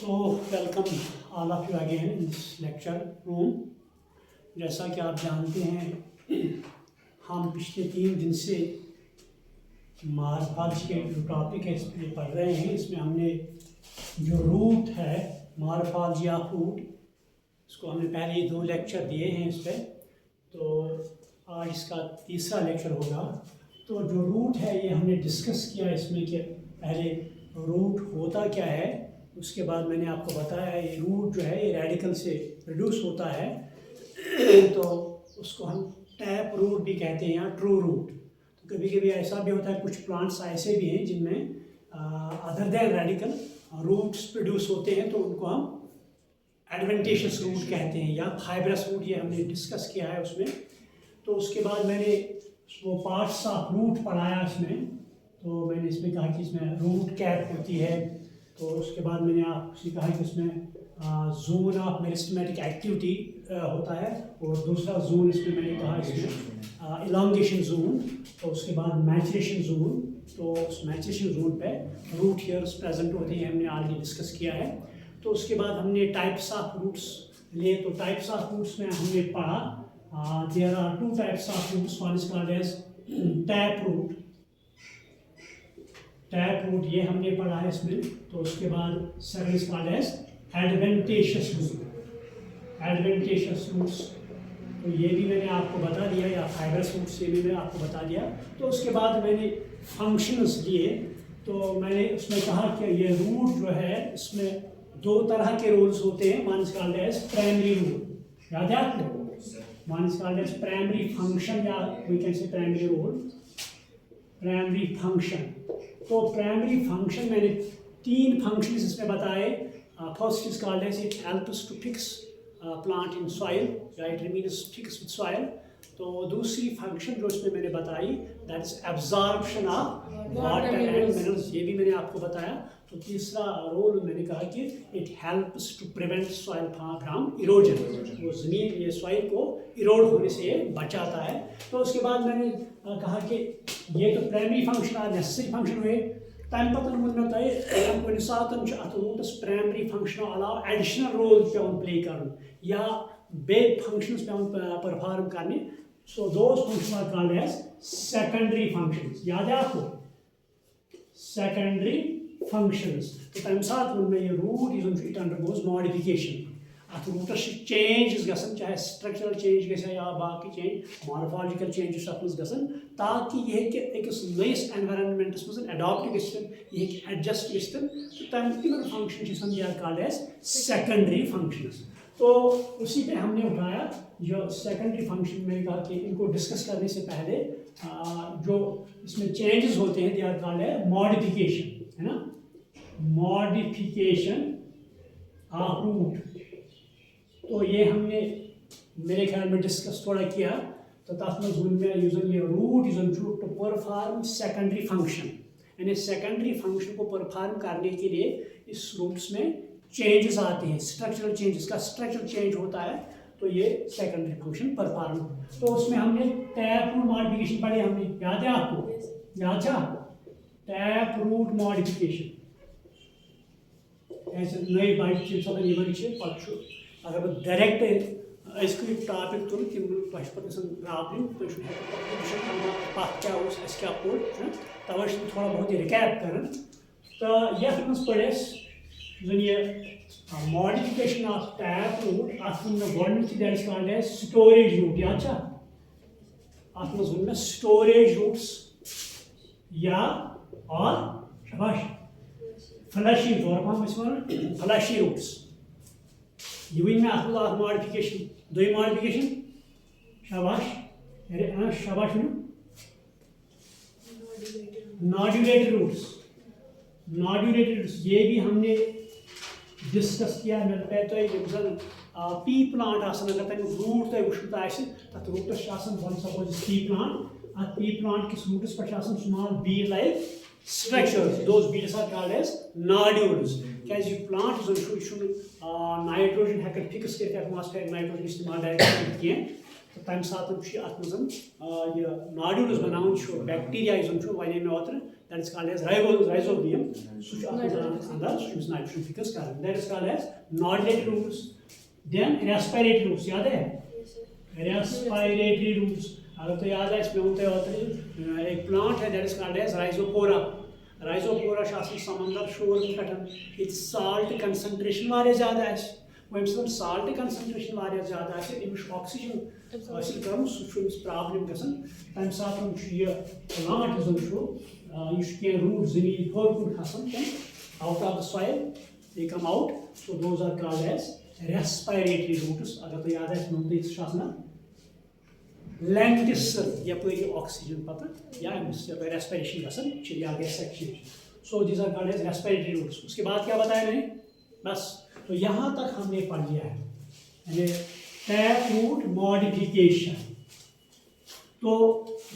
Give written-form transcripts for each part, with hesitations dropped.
So welcome all of you again in this lecture room. जैसा कि आप जानते हैं हम पिछले 3 दिन से मार्फोलॉजी के जो टॉपिक है इसमें पढ़ रहे हैं। इसमें हमने जो रूट है मार्फोलॉजी ऑफ रूट, इसको हमने पहले 2 लेक्चर दिए हैं इस पर, तो आज इसका तीसरा लेक्चर होगा। तो जो रूट है ये हमने डिस्कस किया इसमें कि पहले रूट होता क्या है, उसके बाद मैंने आपको बताया ये रूट जो है ये रेडिकल से प्रोड्यूस होता है तो उसको हम टैप रूट भी कहते हैं या ट्रू रूट। तो कभी कभी ऐसा भी होता है, कुछ प्लांट्स ऐसे भी हैं जिनमें other than radical roots produce होते हैं, तो उनको हम एडवेंटेशियस रूट कहते हैं या फाइब्रस रूट, ये हमने डिस्कस किया है उसमें। तो उसके बाद मैंने वो पार्ट्स ऑफ रूट पढ़ाया इसमें, तो मैंने इसमें कहा कि इसमें रूट कैप होती है, तो उसके बाद मैंने आपसे कहा कि उसमें जोन ऑफ मेरिस्टेमेटिक एक्टिविटी होता है, और दूसरा जोन इसमें मैंने कहा इसमें इलांगेशन जोन, तो उसके बाद मैचुरेशन जोन। तो उस मैचुरेशन जोन पे रूट हेयर्स प्रेजेंट होते हैं, हमने ऑलरेडी डिस्कस किया है। तो उसके बाद हमने टाइप्स ऑफ रूट्स लिए, तो टाइप्स ऑफ रूट्स में हमने पढ़ा there are 2 types of roots, one is called as tap root. Tap root ये हमने पढ़ा है इसमें। तो उसके बाद second is called as adventitious root. Adventitious roots तो ये भी मैंने आपको बता दिया, या फाइब्रस रूट्स ये भी मैंने आपको बता दिया। तो उसके बाद मैंने फंक्शंस लिए, तो मैंने उसमें कहा कि ये रूट जो है इसमें 2 तरह के रूल्स होते हैं, one is called as primary rule, याद है आपको, one is called as primary function या we can say primary rule, primary function. तो प्राइमरी फंक्शन मैंने 3 फंक्शंस इसमें बताए। First is called as it helps to fix plant in soil, या it remains fix with soil. तो दूसरी function जो इसमें मैंने बताई that is absorption of water and minerals, ये भी मैंने आपको बताया। तो तीसरा रोल मैंने कहा कि it helps to prevent soil from erosion, वो ज़मीन ये सॉइल को इरोड होने से ये बचाता है। तो उसके बाद मैंने कहा कि ये तो प्राइमरी फंक्शन और नेसेसरी फंक्शन हुए। तम पतन वो मे तुम कुछ सात अत रूटस प्राइमरी फंक्शन अलावा एडिशनल रोल पे प्ले कर या बे फंक्शंस पे परफॉर्म करने। So those function are called as secondary functions, याद है आपको, सेकेंडरी फंक्शंस। तो तम सात वो मे ये रूट इट अंडरगोज मॉडिफिकेशन, अत रूटस चेंज गसन, चाहे स्ट्रक्चरल चेंज गया या बाकी चेंज, मॉर्फोलॉजिकल चेंजेस गसन, ताकि यह अकिस नयस एनवायरनमेंटस मज अडॉप्ट गन, यह एडजस्ट गन। तो तम function they are called as secondary functions. तो उसी पे हमने उठाया जो सेकेंडरी फंक्शन में कहा कि इनको डिस्कस करने से पहले जो इसमें चेंजेस होते हैं they are called as modification, है ना, मॉडिफिकेशन ऑफ रूट। तो ये हमने मेरे ख्याल में डिस्कस थोड़ा किया। तो तथ में यूजन ये रूट यूजन टू परफॉर्म सेकेंडरी फंक्शन, यानी सेकेंडरी फंक्शन को परफॉर्म करने के लिए इस रूट्स में चेंजेस आते हैं, स्ट्रक्चरल चेंजेस का स्ट्रक्चर चेंज होता है, तो ये सेकेंडरी फंक्शन परफॉर्म। तो उसमें हमने टैप रूट मॉडिफिकेशन पढ़े, हमने याद है आपको, याद था टैप रूट मॉडिफिकेशन ऐसे नई बाइट पे अगर बह डायरेक्ट इसको टॉपिक तुल तम प्रॉब्लम पत् क्या क्या पोर तवे थोड़ा बहुत रिकैप कर। तो ये पढ़ जन ये मॉडिफिकेशन ऑफ टैप रूट, अत वो that is called as storage root, याद अत वो स्टोरेज रूट्स या और फ्लशी तौर पर फ्लशी रूट्स, ये वन में अत मॉडिफिकेशन दोई मॉडिफिकेशन शाबाश शाबाश नॉड्यूलेटेड रूट्स। नॉड्यूलेटेड रूट्स ये भी हमने डिस्कस किया। मैं पे पी प्लांट अगर तक रूट तुम वो तथ roots one suppose P plant, अत पी प्लांट किस रूटस पे small Beed like structures, those beads are called as nodules. Because you plant nitrogen हेकन फिक्स कर एटमॉस्फेरिक नाइट्रोजन इस्तेमाल डायरेक्ट किए, तो तम सात अत नॉड्यूल्स बनान बैक्टीरिया वन वे मे ओत्र that is called as rhizobium. So nitrogen fix करें, that is called as nodulated roots. Then respiratory roots, याद है? Respiratory roots. अगर तो याद है इसमें होते हैं एक plant है that is called as rhizopora. Rhizopora Shastri समंदर शोर में कटन, its salt concentration वाले ज़्यादा है. वो इस salt concentration वाले ज़्यादा है, इम्स oxygen हासिल करना सुचुन इस problem गसन. तम साथ हम ये plant ज़रूर इसके root ज़मीन पर कुछ खसन के out of the soil, they come out. So those are called as respiratory roots. अगर तो याद है इसमें होते इस शास्त्र lentis yapari oxygen pata या respiration गसन चलिए आगे section. So these are called as respiratory roots. उसके बाद क्या बताया मैंने? बस तो यहाँ तक हमने पढ़ लिया है. Tap root modification. तो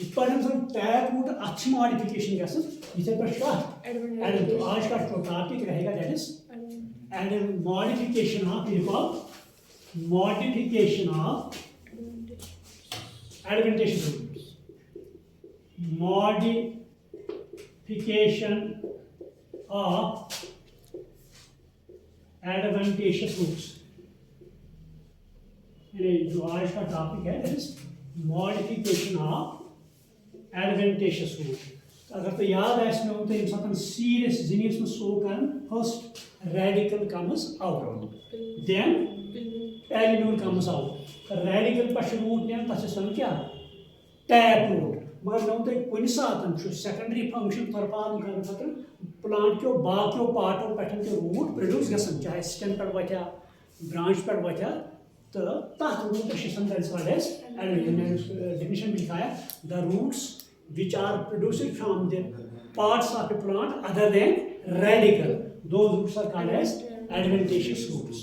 इस पर हम टैप रूट अच्छी मॉडिफिकेशन गसन इसे पर क्या तो आज का जो टॉपिक रहेगा that is and modification of modification of adventitious roots. Modification of adventitious roots. ये जो आज का टॉपिक है that is modification of adventitious roots. अगर तो याद है इसमें होते हैं इंसान सीरियस जिनिस में सो कर first radical comes out, then pellular comes out. Radical पर root ने तब से क्या टैप रूट. मगर नौ तो कुछ साथन जो secondary function परपान करने खातिर plant क्यों बाकियों पार्टों पैटर्न के root produce गसन चाहे stem पर बचा branch पर बचा तो ताकि root के शिशन का इसका लेस definition भी लिखाया the roots which are produced from the parts of the plant other than radical. Those roots are called as adventitious roots.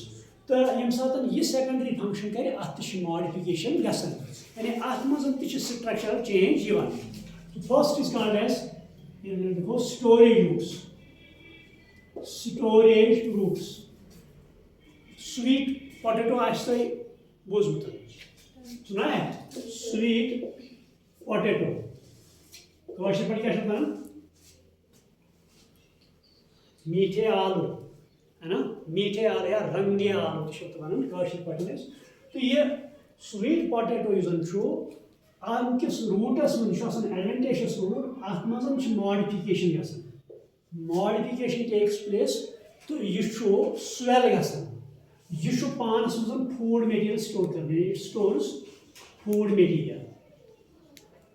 तो यम सातन ये secondary function करे आत्तिश modification गसन यानी आत्मजन तिच structural change यवान. First is called as storage roots. Storage roots. Sweet potato आश्रय बोझुता सुना है sweet potato. तो आश्रय पर क्या शब्द है? मीठे आलू है ना, मीठे आलू या रंगे आलू शब्द बनन काशिर पटने. तो ये स्वीट पोटैटो यूजन छो आम किस रूटस में शासन एडवेंटेशियस रूट आत्मजन छ मॉडिफिकेशन गसन. मॉडिफिकेशन टेक्स प्लेस तो ये छो स्वेल गसन. ये छो पानस में फूड मटेरियल स्टोर करने. It stores food material.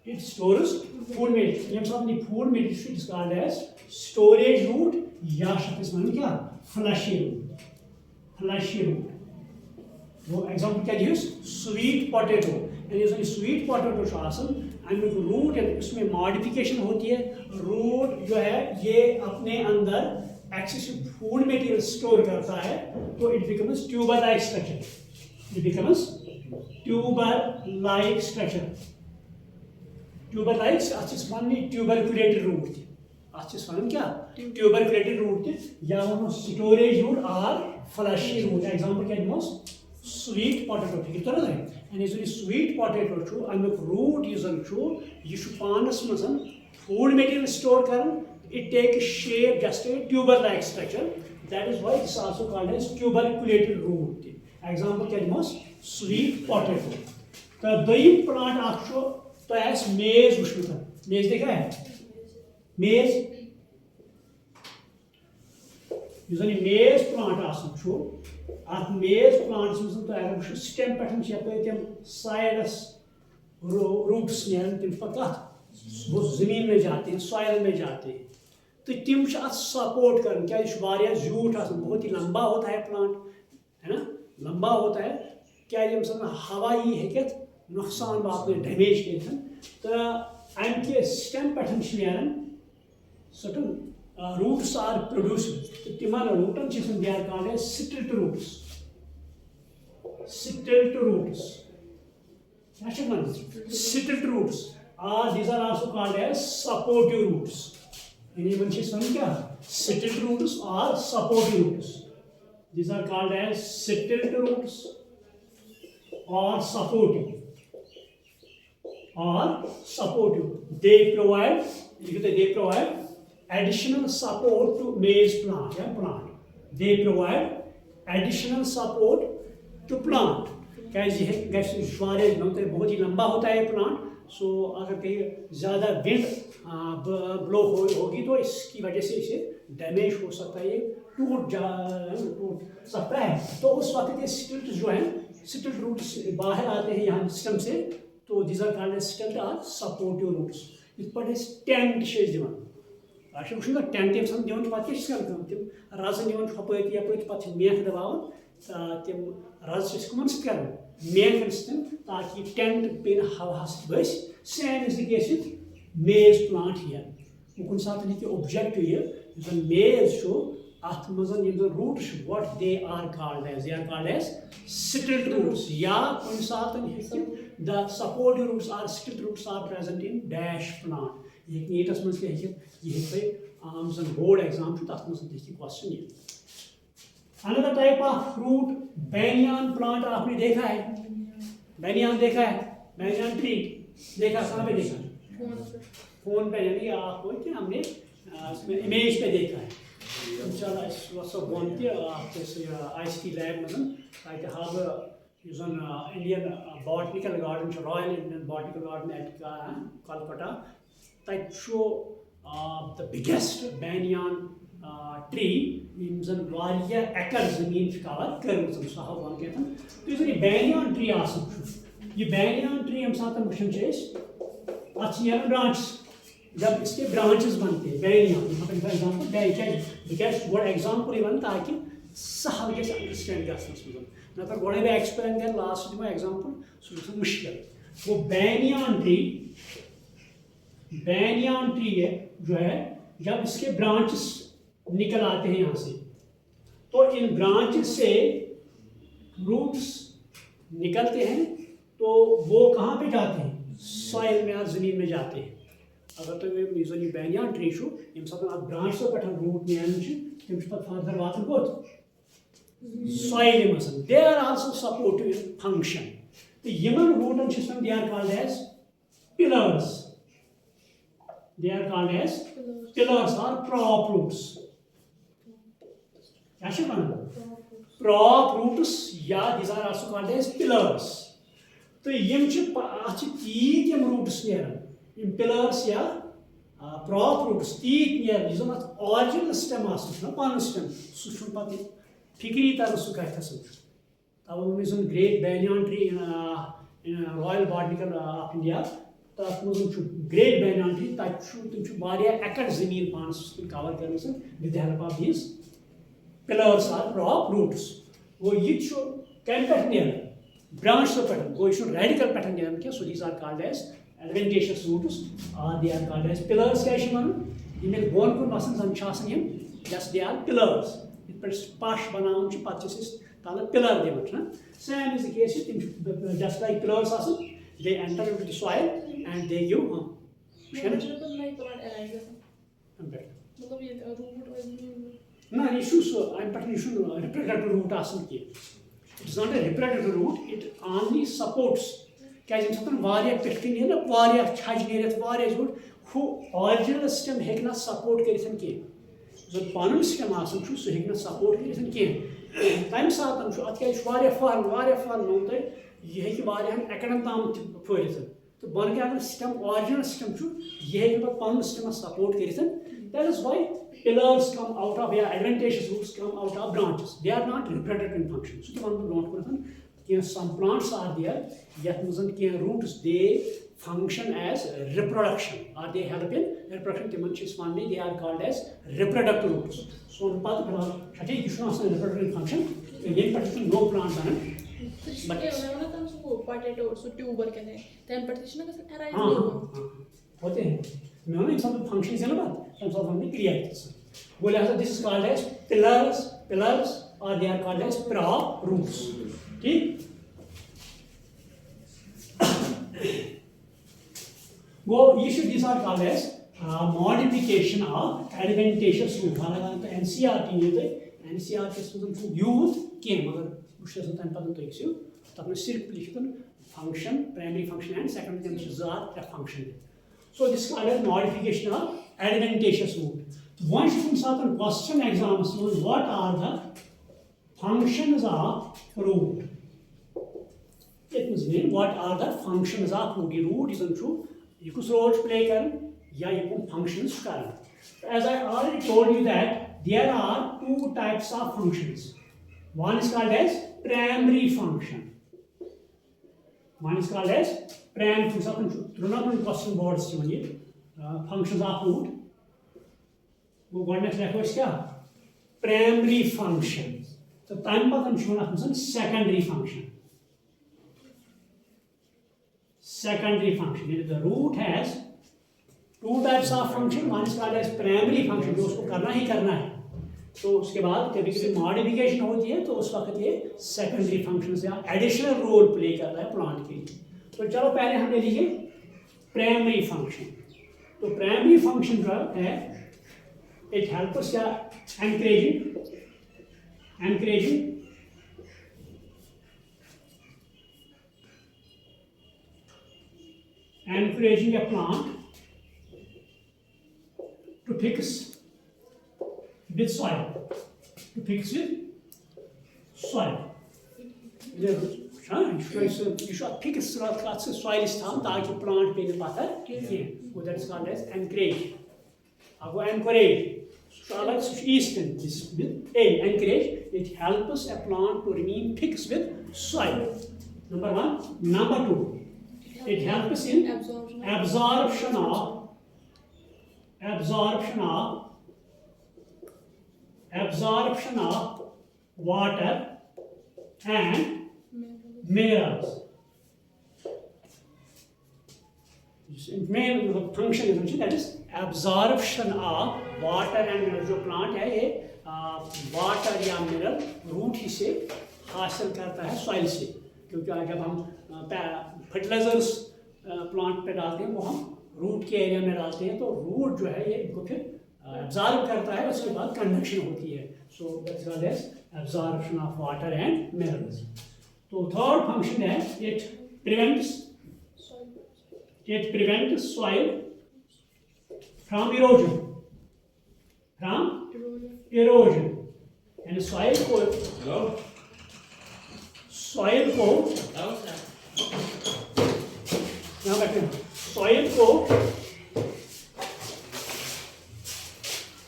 It stores food material. ये सब नहीं food material is called as storage root या शब्द इसमें क्या fleshy root. Fleshy root. वो example क्या दिया? Sweet potato. यानी इसमें sweet potato शासन अमीर root है उसमें modification होती है. Root जो है ये अपने अंदर excessive food material store करता है तो it becomes tuber-like structure. It becomes tuber-like structure. Tuber-like अच्छी स्पन्नी tuberculated root. अच्छी स्पन्न क्या tuberculated root या वो storage root और fleshy root. Example क्या दिमाग sweet potato ठीक तो रहता है. यानी इसमें sweet potato चो अमीर root यूजन चो ये शु पानस मसन food material store Karan. It takes shape just a tuber-like structure. That is why it is also called as tuberculated root. Example क्या दिमाग sweet potato. तो दही plant आपको तो ऐस मेज उष्णता. मेज देखा है? मेज यूजली मेज प्लांट आसन छो आत मेज प्लांट्स में तो अगर वुशो स्टेम पैटर्न छ पे तम साइडस रूट्स नेरन तम पता वो जमीन में जाते हैं सॉइल में जाते हैं तो तम छ सपोर्ट करन क्या इस वारिया जूट आसन बहुत ही लंबा होता है प्लांट है ना लंबा होता है क्या ये मतलब हवा ही है क्या नुकसान वापने डैमेज के तो अम के स्टेम पैटर्न छ नेरन certain roots are produced. Timan rootan chism they are called as stilt roots. Stilt roots. Stilt roots. These are also called as supportive roots. Anyone chism kya? Stilt roots or supportive roots. These are called as stilt roots or supportive. Or supportive. They provide additional support to maize plant, yeah, plant. They provide additional support to plant. बहुत ही लंबा होता है plant, सो अगर कहीं ज़्यादा wind blow होगी तो इसकी वजह से इसे डैमेज हो सकता है, ये टूट सकता है। तो उस वक्त ये स्टिल्ट जो है, स्टिल्ट रूट्स बाहर आते हैं यहाँ सिस्टम से, तो these are called stilt or supportive roots. इस पर टेंट दिवान वो टेंट ये दिवान पे तम रज निवान हपत यपत पे मेख दबान तम रज कमन सर मेखन सतन ताकि टेंट पे हवा बस। Same is the case with maize plant here. वो कुछ साथ ये ऑब्जेक्ट ये मेज अत मज roots what they are called as stilt roots, या कुछ साथ the supportive roots are stilt roots are present in dash plant. ये नीटस मज ये आम जन बोर्ड एग्जाम तथ मज क्वेश्चन ये। Another type of fruit banyan plant आपने देखा है, बैनियान देखा है, बैनियान ट्री देखा, कहाँ पे देखा? फोन पे, यानी आपको कि हमने इमेज पे देखा है। इंशाल्लाह इस वक्त बनते ICT लैब में ताकि हम Indian botanical garden royal Indian botanical garden eight Calcutta तक द बिगेस्ट बैनियान ट्री एकड़ जमीन कवर कर सह वन कह तो ये बैनियान ट्री ये बैनियान ट्री ये सात वुचान ब्रांचेस, जब इसके ब्रांचेस बनते हैं बैनियान एग्जाम्पल गोड़ एग्जाम्पल वन ताकि सहल गए अंडरस्टैंड गस ना गोड़े बह एक्सप्लेन कर लास्ट दिमा एग्जाम्पल सह मुश्किल। वो बैनियान ट्री है जो है, जब इसके ब्रांचेस निकल आते हैं यहाँ से, तो इन ब्रांचेस से रूट्स निकलते हैं, तो वो कहाँ पे जाते हैं? सॉइल में या ज़मीन में जाते हैं। अगर तो ये बैनियान ट्री ये ब्रांच पे रूट नीन तम फर्दर वात सॉइल मज, they are also supportive in function. तो यमन रूटन they are called as pillars, they are called as pillars और प्रॉप रूट्स। प्रॉप रूट्स या these are also called as pillars. तो तीत रूट्स नीर पिलर्स या प्रॉप रूट्स तीत नीर यह ऑरिजिनल स्टेम पन स्टेम सह पे फिक्री तरह सह कथ तब great banyan tree in royal botanical of India तथ मज ग्रेट बैनियान ट्री तम एकड़ जमीन पानस कवर कर with the help of these pillars are prop roots. वो ये कम पे ब्रांच पे गो यह रेडिकल पे क्या, so these are called as adventitious roots और they are called as pillars. क्या वन ये बोन कुन वसन जन यस दे आर पिलर्स इत पे पश बनान पे तल पिलर दिवान। Same is the case just like pillars they enter into the soil and they give ना यह reproductive root की। It is not a reproductive root, it only supports। क्या पिटकन ना छज नीर झूठ हु ऑरिजिनल स्टेम हेक सपोर्ट कर जो पन स्टेम सह सपोर्ट कर तम सात अत फल नो तुम यह एकड़न ताम फहरित। तो बन क्या अगर स्टेम ऑरिजिनल स्टेम यह पन स्टेम सपोर्ट कर। That is why pillars come out of, yeah, adventitious roots come out of branches. They are not reproductive in function. So some plants are there, yet roots they function as reproduction or they help in reproduction. They are called as reproductive roots. So you should not say reproductive function. In particular, no plant on it. But potato, so tuber can then partition होते हैं मैं function है ना बात हमने क्रिया बोले this is called as pillars और they are called as prop roots. ठीक, वो ये this are called as modification of adventitious root. हालांकि NCERT NCERT यूथ कह मगर तम पे तब सिर्फ लिखित function primary function and secondary function. So this is called as modification of adventitious root. One should question exams what are the functions of root? It means what are the functions of root? The root isn't true. You could role play karen, ya you could functions karen. As I already told you that there are two types of functions. One is called as primary function. One is called as primary function. Through question boards functions of root. वो government लेखोस क्या primary function तो तम पतन secondary function the root has two types of function one is called as primary function जो उसको करना ही करना है तो उसके बाद कभी कभी मॉडिफिकेशन होती है तो उस वक्त ये सेकेंडरी फंक्शन या एडिशनल रोल प्ले कर रहा है प्लांट के लिए तो चलो पहले हम ले लीजिए प्राइमरी फंक्शन तो प्राइमरी फंक्शन जो है it helps us encouraging a plant to fix with soil. You should fix soil ताकि plant पे नहीं पाता है वो that is called as encourage. Ago encourage. So like Eastern, this with A encourage. It helps a plant to remain fixed with soil. Number one. Number two. It helps in absorption of water and minerals. Main function is that is absorption of water and mineral. जो plant है ये water या mineral root ही से हासिल करता है soil से क्योंकि जब हम फर्टिलाइजर्स प्लांट पे डालते हैं वो हम रूट के एरिया में डालते हैं तो रूट जो है ये इनको फिर एब्जॉर्ब करता है उसके बाद कंडक्शन होती है so that's called as absorption of water and minerals तो थर्ड फंक्शन है it prevents soil from erosion. And soil को यहाँ बैठे soil को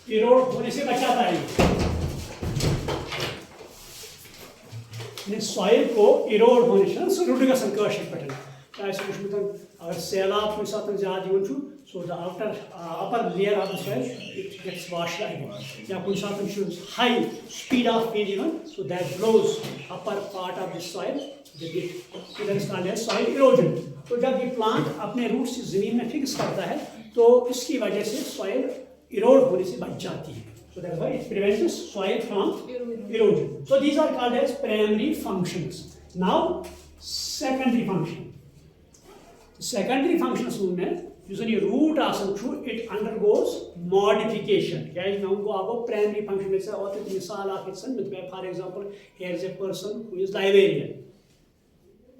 इरोड होने से बचाता है सॉइल को इरोड होने से रुट गसन काशिर पटन अगर सैलाब कुछ साथ ज़्यादा so the upper layer of the soil it gets washed out या कुछ साथ high speed of wind even so that blows upper part of the soil that is called as soil erosion तो जब ये प्लांट अपने root से ज़मीन में फिक्स करता है तो इसकी वजह से soil erode होने से बच जाती है so that's why it prevents soil from erosion so these are called as primary functions now secondary functions में using a root it undergoes modification guys now go about primary function में से और एक मिसाल आप इसमें for example here is a person who is librarian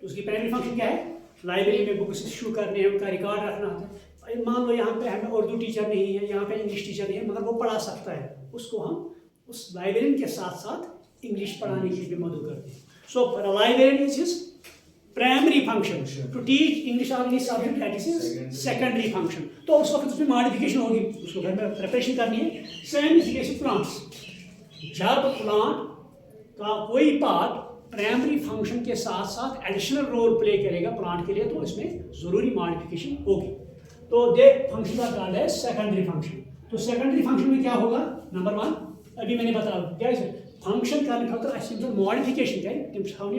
तो उसकी primary function क्या है लाइब्रेरी में बुक्स इशू करने हैं उनका रिकॉर्ड रखना है मान लो यहाँ पे हमें उर्दू टीचर नहीं है यहाँ पे इंग्लिश टीचर नहीं है मगर वो पढ़ा सकता है उसको हम उस लाइब्रेरियन के साथ साथ इंग्लिश पढ़ाने की भी मदद करते हैं so for a librarian is his primary function to teach English और English subject that is secondary function तो उस वक्त उसमें मॉडिफिकेशन होगी उसको घर में प्रिपरेशन करनी है सेम इज केस प्लांट्स जब प्लांट का कोई पार्ट प्राइमरी फंक्शन के साथ साथ एडिशनल रोल प्ले करेगा प्लांट के लिए तो इसमें ज़रूरी मॉडिफिकेशन होगी तो they function are called as secondary function तो सेकेंडरी फंक्शन में क्या होगा नंबर वन अभी मैंने बताया क्या है फंक्शन करने खातर मॉडिफिकेशन करें तम थवन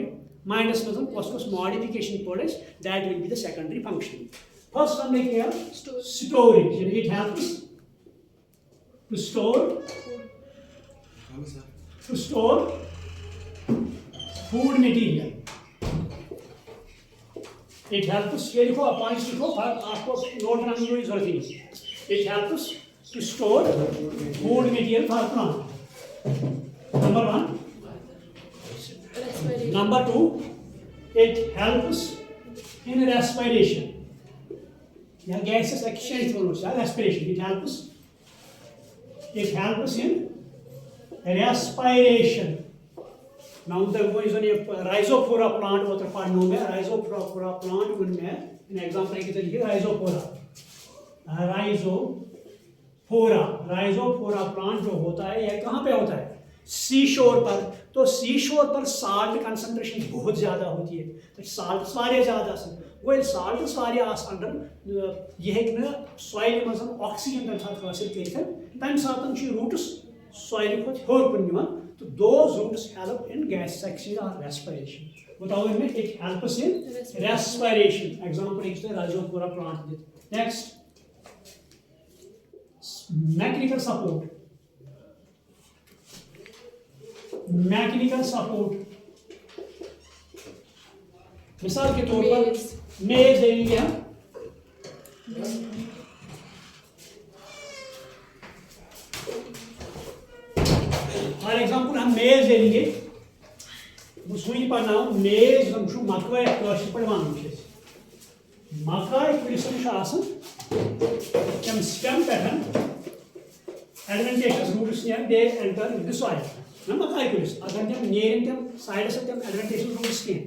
माइंडस मज कस मॉडिफिकेशन पड़े that will be the secondary function first हमने किया storage it helps to store food material. It helps ये लिखो अपॉइंट्स लिखो आपको नोट बनाने की जरूरत नहीं It helps to store food material for plant. Number one. Number two, it helps in respiration. Yeah, gases exchange through respiration. It helps it helps in respiration. Now the rhizophora plant होता है पानी में rhizophora plant उनमें an example है किधर ये rhizophora plant जो होता है यह कहाँ पे होता है सी शोर पर तो सी शोर पर साल्ट कंसंट्रेशन बहुत ज़्यादा होती है तो साल्ट सारे ज़्यादा से वो साल्ट सारे आसान यह है कि ना सॉइल में ऑक्सीजन तम साथ हासिल कर तम साथ रूट्स सॉइल खुद हेर कुन तो those roots help in gas suction or respiration. बताओ इनमें it helps in respiration. Example is the rhizophora plant. Next, mechanical support. Mechanical support. मिसाल के तौर पर मेज ले लेंगे हम फॉर एग्जाम्पल हम मेज ले लेंगे मुझे पढ़ना मेज हम मकई पे वन मकई कुलिस तम स्टेम पे adventitious roots they enter in the soil ना मकई कुलिस अगर तम नेरन तम साइडस तम एडवेंटेशियस रूट्स कह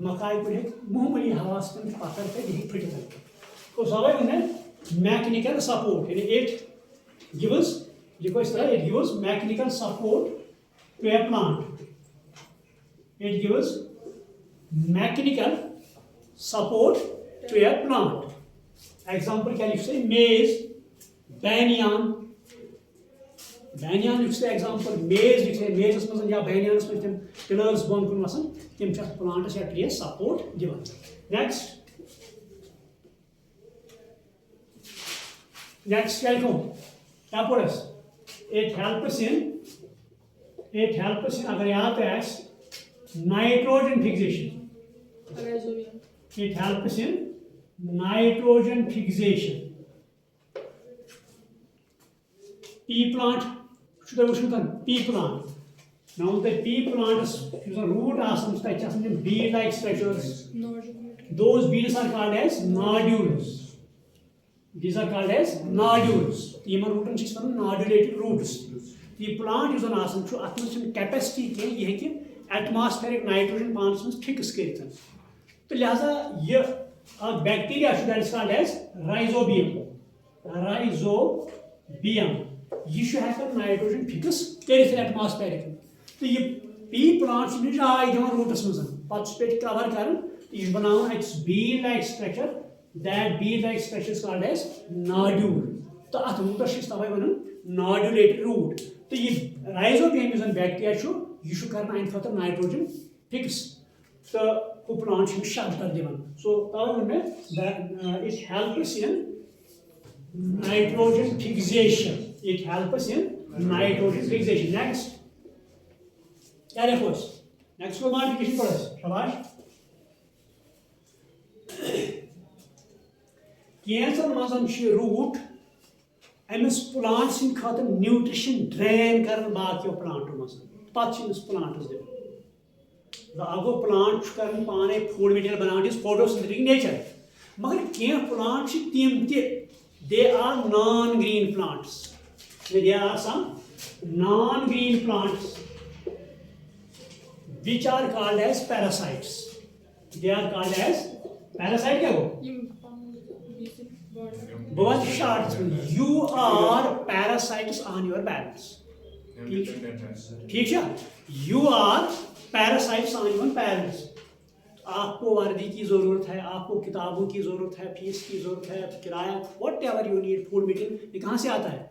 मकई कुल मामूली हवा तम पत्थर पे फटित तो सवाल उन्हें मैकेनिकल सपोर्ट यानी it gives it gives mechanical support to a plant. It gives mechanical support to a plant. Example can you say maize, banyan. Banyan you say example maize you say maize is या banyan is में pillars बन कुन वसन तम च plant से tree support given. Next क्या लिखो Taporas. It helps in अगर यहाँ पे है nitrogen fixation. It helps in nitrogen fixation. Pea plant should have pea plant. Now the pea plant is a root awesome bead-like structures. Those beads are called as nodules. These are called as nodules. Even root is nodulated roots. The plant is an awesome atmospheric capacity के ये है कि atmospheric nitrogen plants में fix करते हैं. तो लिहाजा ये bacteria that is called as rhizobium. Rhizobium. ये शो है कर nitrogen fix करते हैं atmospheric. तो ये pea plants में जो आए जहाँ roots में सन पांच पेट cover करन ये बनाओ its bead-like structure. That bead-like structure is called as nodule. तो अत रूटस इस तवे वनन nodulated root. तो ये rhizobium is a bacteria show ये शो करना इन खतर nitrogen fix. तो वो plant शो shelter दिवन. So तवे वनन it helps in nitrogen fixation. It helps in nitrogen fixation. Next, क्या देखो? Next को modification पढ़ो. शाबाश. कैंसर मजन रूट अमिस प्लांट सिंद खातर न्यूट्रिशन ड्रेन कर बाकी प्लांटों मज पे प्लांटस दिन अगो प्लांट कर पाने फूड मटीरियल बनाने फोटोसिंथेटिक नेचर मगर क्या प्लांट तम they are non green plants they are some non green plants which are called as parasites they are called as parasite क्या हो बहुत short you are parasites on your parents ठीक है you are parasites on your parents आपको वर्दी की ज़रूरत है आपको किताबों की ज़रूरत है फीस की ज़रूरत है किराया whatever you need food material ये कहाँ से आता है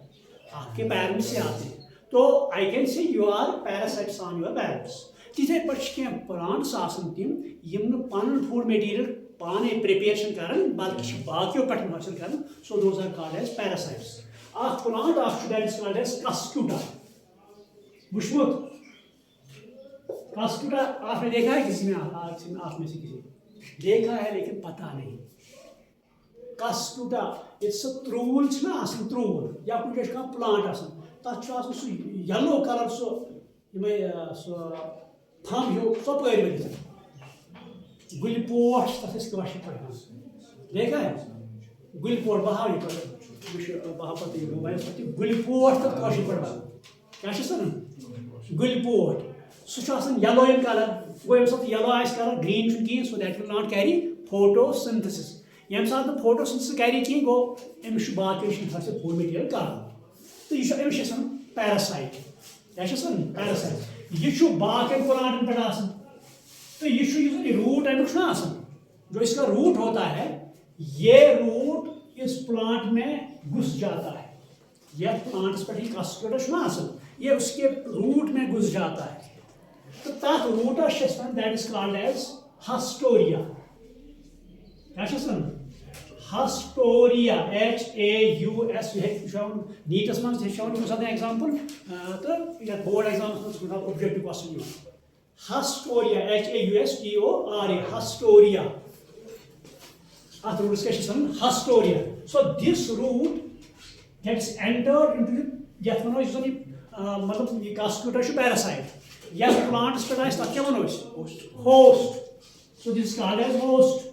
आपके पेरेंट्स से आते हैं तो I can say you are parasites on your parents तिथे पर क्या प्लांट्स आसन तम यम पन फूड मटेरियल पाने प्रिपरेशन करन बल्कि बाकियों पे हासिल करन so those are called as parasites आ plant of that is called as cuscuta बुशमुत कास्कुटा आपने देखा है किसी में आप में से किसी देखा है लेकिन पता नहीं कास्कुटा इट्स अ त्रूल ना आसन त्रूल या कुछ का प्लांट आसन तथ आसन सो येलो कलर सो यमे सो थम हो सो पैर में गुलपोश तथा इसके वाश पढ़ना देखा है गुलपोश बहावी पर बह पे मोबाइल पे गुलपोट तो कौशल पे क्या गुल पोट सह येलो इन कलर गो ये सात येलो आ कलर ग्रीन कहें so that will not carry photosynthesis ये सात फोटोसिंथेसिस कैरी कहें गो अमिस बाकी फूड मटीरियल कर तो यह पैरासाइट क्या पैरासाइट यह बाकी प्लांटन पे तो यह रूट अमुक जो इसका रूट होता है ये रूट इस प्लांट में घुस जाता है यह प्लांट्स पर ही कास्केटर ये उसके रूट में घुस जाता है तो तथ roots that is called as haustoria क्या हस्टोरिया HAUS नीटस मज एग्जाम्पल तो board exam objective question haustoria HAUSTORA haustoria root haustoria so this root gets entered into the मतलब ये कास्केटर पैरासाइट या प्लांट्स पे आए तक क्या host so this called as host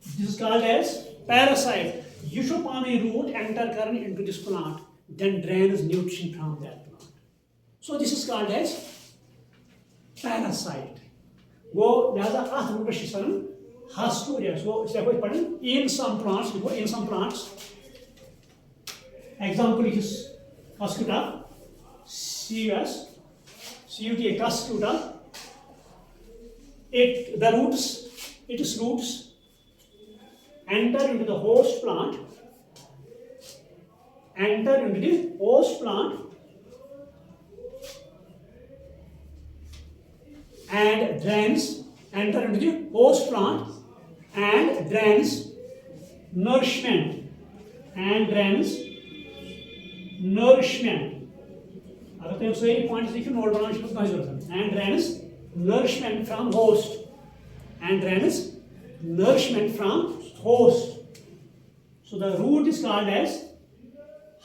this is called as parasite यह पानी रूट एंटर करन into this plant then drains nutrition from that plant so this is called as parasite वो लिहाजा अथ रूटस हस्टोरिया सो इस पढ़ in some plants example is Cuscuta, CUT, Cuscuta. Its roots enter into the host plant, and drains nourishment अगर तुम सही points लिखो note बनाने जरूरत and drains nourishment from host so the root is called as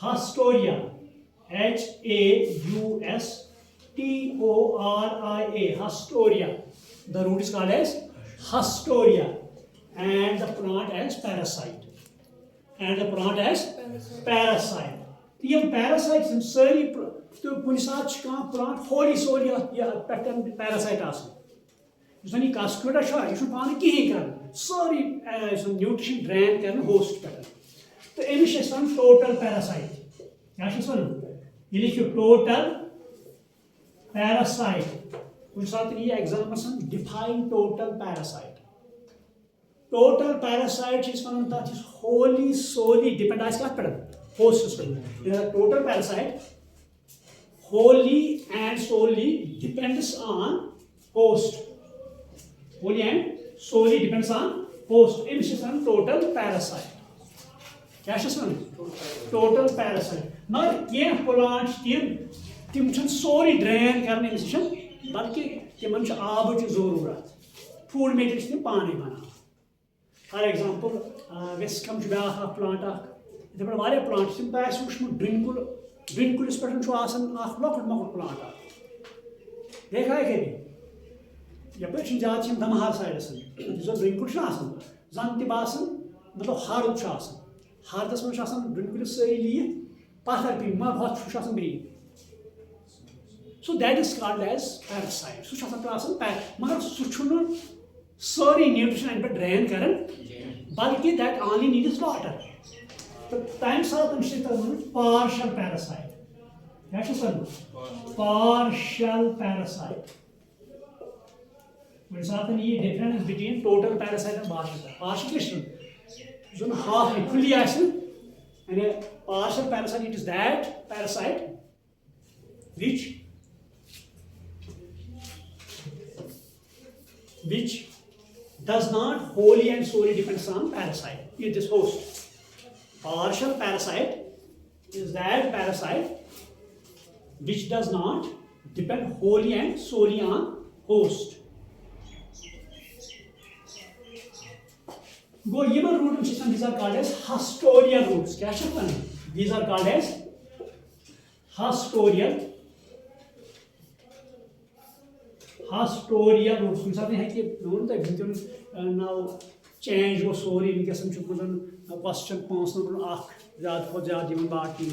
haustoria HAUSTORIA haustoria the root is called as haustoria and the plant as parasite ये parasite सारी तो कुछ सात प्लांट होली सोली पे पैरासाइट आसान कास्केटर यह पानी कहें कर सारी न्यूट्रिशन ड्रेन कर होस्ट पे तो अमिस टोटल पैरासाइट क्या ये लिखो टोटल पैरासाइट कुछ सात ये एग्जाम डिफाइन टोटल पैरासाइट तथ होली सोली डिपेंड पे hosts total parasite wholly and solely depends on host emission total parasite क्या total parasite मगर क्या प्लांट तिम सोरी ड्रेन करने बल्कि तिमन आब जरूरत फूड मेटीरियल पानी बना फॉर एग्जांपल वेस्कम ब्याह प्लांट इतने पे वाले प्लांट तुम वुचमुत ड्रिंकुलिस पे लॉकुट मॉकुट प्लांट देखा है कभी यप ज्यादा दमहार साइडस जो ड्रिंकुल जन तबासान मतलब हर्द हर्दस मज ड्रिंकुलिस सारी ली पत्थर पी मगर green so that is called as parasite सह मगर सह सारी न्यूट्रिशन अन पे ड्रेन कर बल्कि दैट ओनली नीड्स वाटर तो तम सात पार्शल पैरासाइट क्या पार्शल पैरासाइट कुछ सात ये difference between total parasite and partial क्या जो हाफ फुली यानी partial parasite it is that parasite which does not wholly and solely depends on parasite, it is host. Partial parasite is that parasite which does not depend wholly and solely on host. Go even root system, these are called as hostorial roots. These are called as hostorial roots. कुछ है कि now change वो sorry वनकस question 5 number ज़्यादा खुद ज़्यादा बाकी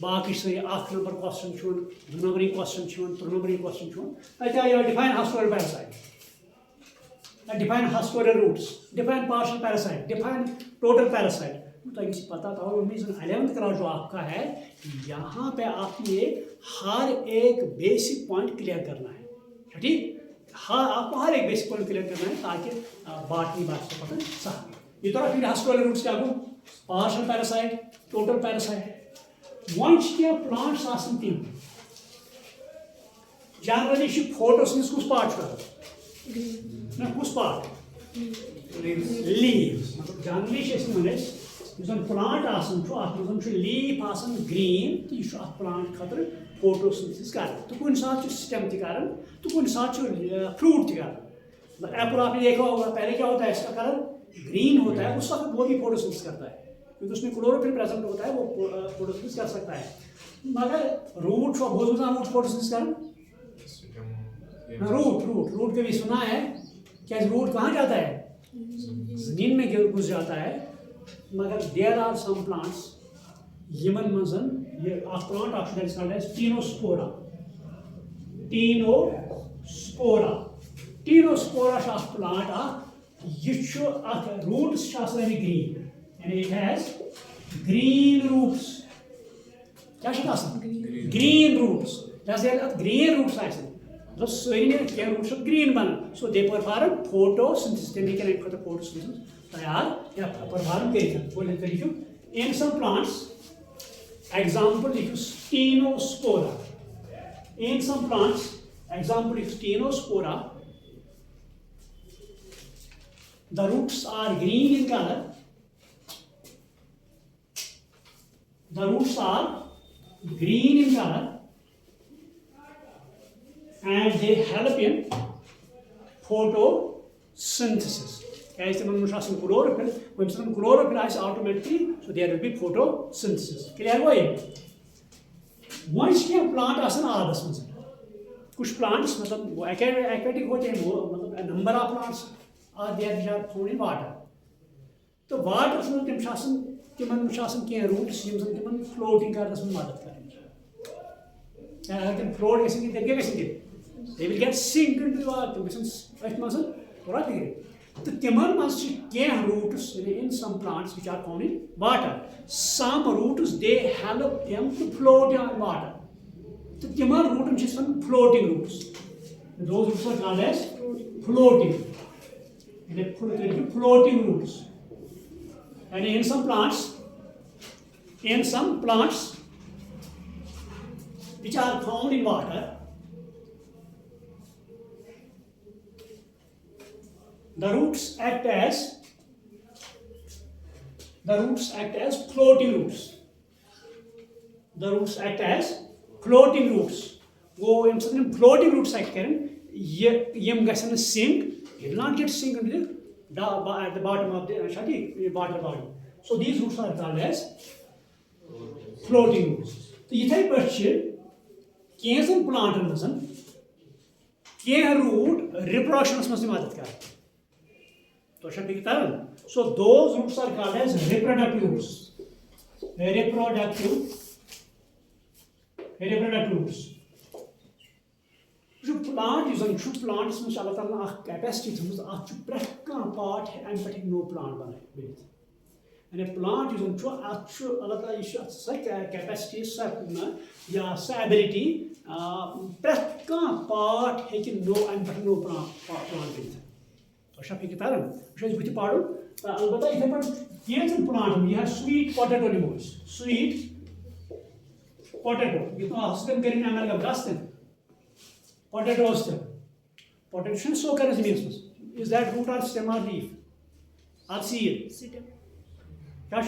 बाकी सही 8 number question 2 number question 3 number question define haustorial parasite define hostile roots, define partial parasite, define total parasite. तो इसी पता था और 11th क्लास जो आपका है यहाँ पे आपने हर एक बेसिक पॉइंट क्लियर करना है, ठीक? हाँ, आपको हर एक बेसिक पॉइंट क्लियर करना है ताकि बाकी बात से पता साफ। ये तो फिर hostile roots क्या हो? Partial parasite, total parasite. Once क्या plants आसन तीन generally she photosynthesis कुछ part का ना कुछ पार्ट लीव्स मतलब जानली प्लांट आसान लीफ आसान ग्रीन तो यह प्लांट खतर फोटोसिंथेसिस कर तो कुछ साथ स्टेम कर तो कुछ साथ फ्रूट कर एप्पल आपने देखा होगा पहले क्या होता है इसका कलर ग्रीन होता है उस वक्त वो भी फोटोसिंथेसिस करता है क्योंकि उसमें क्लोरोफिल प्रेजेंट होता है वो फोटोसिंथेसिस कर सकता है मगर रूट फोटोसिंथेसिस कर रूट कभी सुना है क्या रूट कहाँ जाता है जमीन में घुस जाता है मगर देयर आर सम प्लांट्स यमन मंजन ये plant oxygen called as tinospora plant ये roots green and it has green roots क्या green roots green roots तो सोइने क्या रूट्स ग्रीन बना so they perform photosynthesis they make an photosynthesis तैयार या परफॉर्म करें बोले तरीके इन सम प्लांट्स एग्जांपल लिखो स्टीनोस्पोरा इन सम प्लांट्स एग्जांपल लिखो tinospora the roots are green in colour and they help in photosynthesis. Chlorophyll is automatically, so there will be photosynthesis. Clear हुआ ये? Once क्या plant आसन आदर्श में कुछ plants मतलब वो aquatic होते हैं वो मतलब a number of plants are there which are found in water. तो water में तिमन क्या roots तिमन floating करने में मदद करेंगे. अगर तिम float कैसे नहीं देंगे कैसे नहीं they will get sink into the water तो तिमन मज roots in some plants which are found in water some roots they help them to float on water तो तिमन roots is floating roots those roots are called as floating roots and in some plants which are found in water the roots act as floating roots. वो floating roots act करें ये गसन sink it will not get sink into at the bottom of the water body. So these roots are called as floating roots. तो इथे पर कैंसन plankton मजन क्या root reproduction में मदद कर तो ठीक तरन so those roots are called as reproductive roots जो प्लांट प्लांट्स में अल्लाह ताला कैपेसिटी थी प्रेथ पार्ट अमे पे नो प्लांट बन यानी प्लांट अल्लाह ताला सह कैपेसिटी या सह एबिलिटी प्रेथ पार्ट नो अमे पे नो प्लांट बन तो ठीक तरन बुत पाड़ अलबत्ता इथे पे कैंसन प्लांट यह स्वीट पोटैटो निमो स्वीट पोटैटो ये तो हस्कन कर गस्तन पोटैटो सो कर जमीन is that root or stem or leaf or seed क्या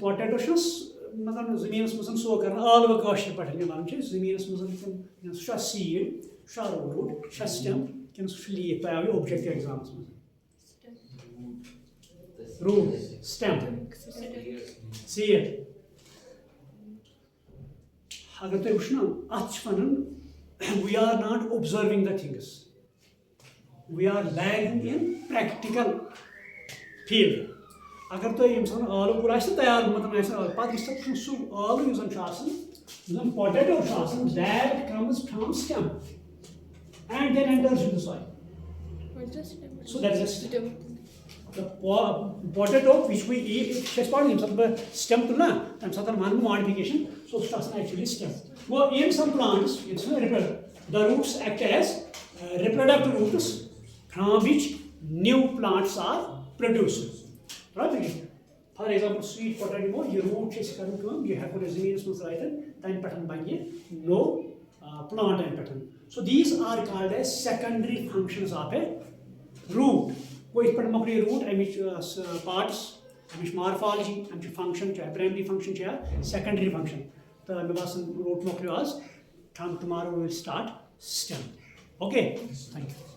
पोटैटो मतलब जमीन मज सो कर आलव कशर पे जमीन मज सीड रूट स्टेम कि लीफ पे आवे ऑब्जेक्टिव एग्जाम्स में रूट स्टेम सीड अगर तुम वो अत we are not observing the things we are lagging in practical field. अगर तो ये इंसान आलू पूरा ऐसे तैयार मतलब ऐसे पात इस तक सु आलू यूज़ आसान यूज़ potato आसान that comes from stem and then enters into soil. What is the stem? So that is a stem. Stem. The potato which we eat, it's part of the stem to na, and certain modification. So it's actually stem. Well, in some plants, it's the roots act as reproductive roots from which new plants are produced. Right? For example, sweet potato, your root is coming, you have a resilience with then pattern by no plant and pattern. So these are called as secondary functions of a root. कोई पर मकड़ी root अमिच parts अमिच morphology अमिच function चाहे primary function चाहे secondary function तो मे बासन root मकड़ी आज from tomorrow will start stem okay thank you